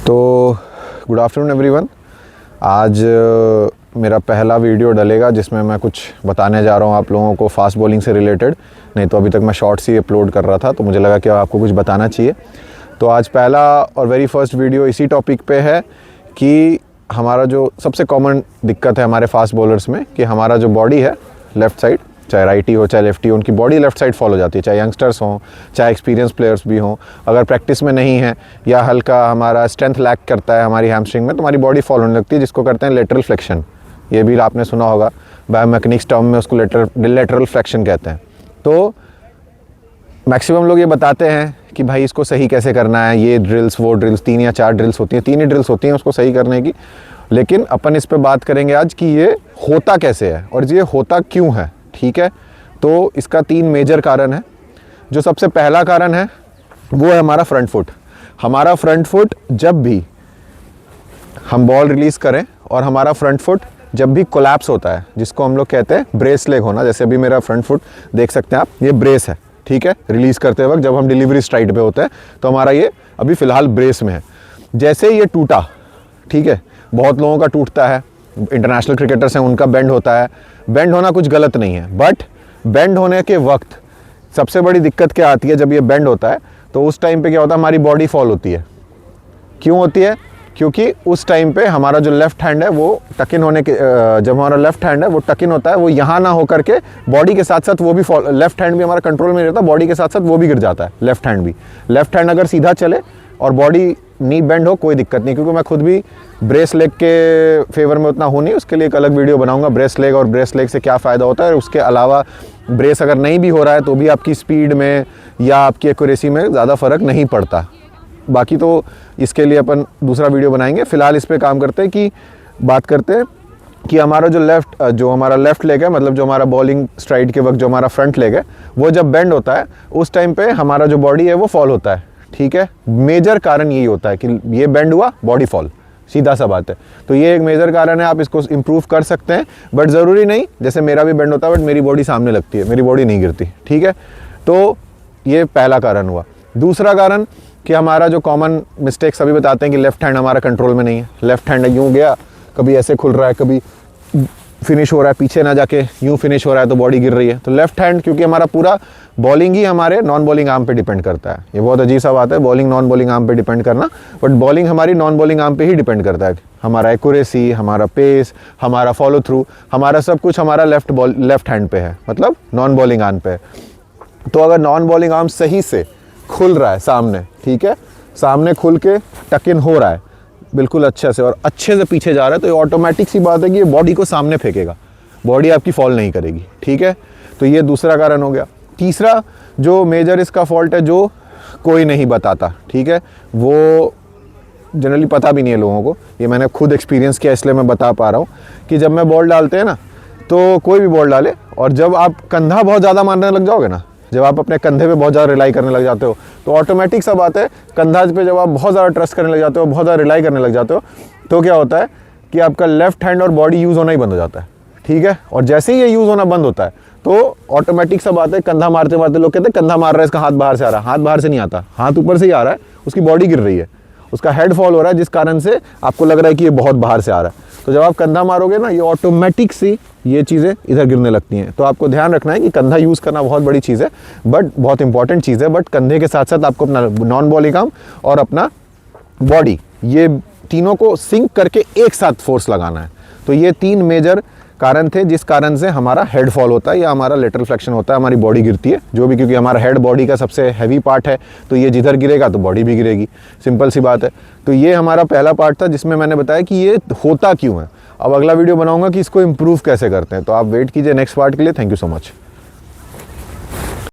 तो good afternoon everyone. आज मेरा पहला वीडियो डलेगा जिसमें मैं कुछ बताने जा रहा हूँ आप लोगों को फास्ट बॉलिंग से रिलेटेड। नहीं तो अभी तक मैं शॉर्ट्स ही अपलोड कर रहा था, तो मुझे लगा कि आपको कुछ बताना चाहिए। तो आज पहला और वेरी फर्स्ट वीडियो इसी टॉपिक पे है कि हमारा जो सबसे कॉमन दिक्कत है हमारे फास्ट बॉलर्स में कि हमारा जो बॉडी है लेफ़्ट साइड, चाहे राइटी हो चाहे लेफ्टी हो, उनकी बॉडी लेफ्ट साइड फॉल हो जाती है। चाहे यंगस्टर्स हों चाहे एक्सपीरियंस प्लेयर्स भी हों, अगर प्रैक्टिस में नहीं है या हल्का हमारा स्ट्रेंथ लैक करता है हमारी हैमस्ट्रिंग में, तो हमारी बॉडी फॉल होने लगती है, जिसको करते हैं लेटरल फ्लेक्शन। ये भी आपने सुना होगा, बायोमैकेनिक्स टर्म में उसको लेटरल फ्लेक्शन कहते हैं। तो मैक्सिमम लोग ये बताते हैं कि भाई इसको सही कैसे करना है, ये ड्रिल्स वो ड्रिल्स, 3 या 4 ड्रिल्स होती हैं, 3 ही ड्रिल्स होती हैं उसको सही करने की। लेकिन अपन इस पे बात करेंगे आज कि ये होता कैसे है और ये होता क्यों है। ठीक है, तो इसका 3 मेजर कारण है। जो सबसे पहला कारण है वो है हमारा फ्रंट फुट। हमारा फ्रंट फुट जब भी हम बॉल रिलीज़ करें और हमारा फ्रंट फुट जब भी कोलैप्स होता है, जिसको हम लोग कहते हैं ब्रेस लेग होना, जैसे अभी मेरा फ्रंट फुट देख सकते हैं आप, ये ब्रेस है। ठीक है, रिलीज़ करते वक्त जब हम डिलीवरी स्ट्राइड पे होते हैं तो हमारा ये अभी फ़िलहाल ब्रेस में है। जैसे ये टूटा, ठीक है, बहुत लोगों का टूटता है, इंटरनेशनल क्रिकेटर्स हैं उनका बेंड होता है। बेंड होना कुछ गलत नहीं है, बट बेंड होने के वक्त सबसे बड़ी दिक्कत क्या आती है, जब ये बेंड होता है तो उस टाइम पे क्या होता है, हमारी बॉडी फॉल होती है। क्यों होती है? क्योंकि उस टाइम पे हमारा जो लेफ्ट हैंड है वो टक इन होने के, जब हमारा लेफ्ट हैंड है वो टक इन होता है, वो यहाँ ना होकर के बॉडी के साथ साथ वो भी फॉल, लेफ्ट हैंड भी हमारा कंट्रोल में नहीं रहता, बॉडी के साथ साथ वो भी गिर जाता है लेफ्ट हैंड भी। लेफ्ट हैंड अगर सीधा चले और बॉडी नी बेंड हो कोई दिक्कत नहीं, क्योंकि मैं खुद भी ब्रेस लेग के फेवर में उतना हूँ नहीं, उसके लिए एक अलग वीडियो बनाऊंगा ब्रेस लेग और ब्रेस लेग से क्या फ़ायदा होता है। उसके अलावा ब्रेस अगर नहीं भी हो रहा है तो भी आपकी स्पीड में या आपकी एक्यूरेसी में ज़्यादा फ़र्क नहीं पड़ता। बाकी तो इसके लिए अपन दूसरा वीडियो बनाएंगे। फ़िलहाल इस पर काम करते हैं कि बात करते हैं कि हमारा जो हमारा लेफ़्ट लेग है, मतलब जो हमारा बॉलिंग स्ट्राइड के वक्त जो हमारा फ्रंट लेग है वो जब बेंड होता है उस टाइम पे हमारा जो बॉडी है वो फॉल होता है। ठीक है, मेजर कारण यही होता है कि ये बेंड हुआ, बॉडी फॉल, सीधा सा बात है। तो ये एक मेजर कारण है, आप इसको इम्प्रूव कर सकते हैं, बट ज़रूरी नहीं। जैसे मेरा भी बेंड होता है बट मेरी बॉडी सामने लगती है, मेरी बॉडी नहीं गिरती। ठीक है, तो ये पहला कारण हुआ। दूसरा कारण कि हमारा जो कॉमन मिस्टेक सभी बताते हैं कि लेफ्ट हैंड हमारा कंट्रोल में नहीं है। लेफ्ट हैंड यूँ गया, कभी ऐसे खुल रहा है, कभी फिनिश हो रहा है, पीछे ना जाके यूँ फिनिश हो रहा है तो बॉडी गिर रही है। तो लेफ्ट हैंड, क्योंकि हमारा पूरा बॉलिंग ही हमारे नॉन बॉलिंग आर्म पे डिपेंड करता है। ये बहुत अजीब सा बात है, बॉलिंग नॉन बॉलिंग आर्म पे डिपेंड करना, बट बॉलिंग हमारी नॉन बॉलिंग आर्म पे ही डिपेंड करता है। हमारा एक्यूरेसी, हमारा पेस, हमारा फॉलो थ्रू, हमारा सब कुछ हमारा लेफ्ट हैंड पे है, मतलब नॉन बॉलिंग आर्म पे है। तो अगर नॉन बॉलिंग आर्म सही से खुल रहा है सामने, ठीक है, सामने खुल के टक इन हो रहा है बिल्कुल अच्छे से और अच्छे से पीछे जा रहा है, तो ये ऑटोमेटिक सी बात है कि ये बॉडी को सामने फेंकेगा, बॉडी आपकी फॉल नहीं करेगी। ठीक है, तो ये दूसरा कारण हो गया। तीसरा जो मेजर इसका फॉल्ट है, जो कोई नहीं बताता, ठीक है, वो जनरली पता भी नहीं है लोगों को, ये मैंने खुद एक्सपीरियंस किया इसलिए मैं बता पा रहा हूँ कि जब मैं बॉल डालते हैं ना, तो कोई भी बॉल डाले और जब आप कंधा बहुत ज़्यादा मारने लग जाओगे ना, जब आप अपने कंधे पे बहुत ज़्यादा रिलाई करने लग जाते हो, तो ऑटोमेटिक सा बात है, कंधा पे जब आप बहुत ज़्यादा ट्रस्ट करने लग जाते हो, बहुत ज़्यादा रिलाई करने लग जाते हो, तो क्या होता है कि आपका लेफ्ट हैंड और बॉडी यूज़ होना ही बंद हो जाता है। ठीक है, और जैसे ही ये यूज़ होना बंद होता है तो ऑटोमेटिक सा बात है, कंधा मारते मारते लोग कहते हैं कंधा मार रहा है, इसका हाथ बाहर से आ रहा है। हाथ बाहर से नहीं आता, हाथ ऊपर से ही आ रहा है, उसकी बॉडी गिर रही है, उसका हेड फॉल हो रहा है, जिस कारण से आपको लग रहा है कि ये बहुत बाहर से आ रहा है। तो जब आप कंधा मारोगे ना, ये ऑटोमेटिक सी ये चीज़ें इधर गिरने लगती हैं। तो आपको ध्यान रखना है कि कंधा यूज़ करना बहुत बड़ी चीज़ है, बट बहुत इंपॉर्टेंट चीज़ है, बट कंधे के साथ साथ आपको अपना नॉन बॉलिंग आर्म और अपना बॉडी, ये तीनों को सिंक करके एक साथ फोर्स लगाना है। तो ये 3 मेजर कारण थे जिस कारण से हमारा हेड फॉल होता है या हमारा लेटरल फ्लेक्शन होता है, हमारी बॉडी गिरती है जो भी, क्योंकि हमारा हेड बॉडी का सबसे हैवी पार्ट है, तो ये जिधर गिरेगा तो बॉडी भी गिरेगी, सिंपल सी बात है। तो ये हमारा पहला पार्ट था जिसमें मैंने बताया कि ये होता क्यों है। अब अगला वीडियो बनाऊंगा कि इसको इम्प्रूव कैसे करते हैं, तो आप वेट कीजिए नेक्स्ट पार्ट के लिए। Thank you so much.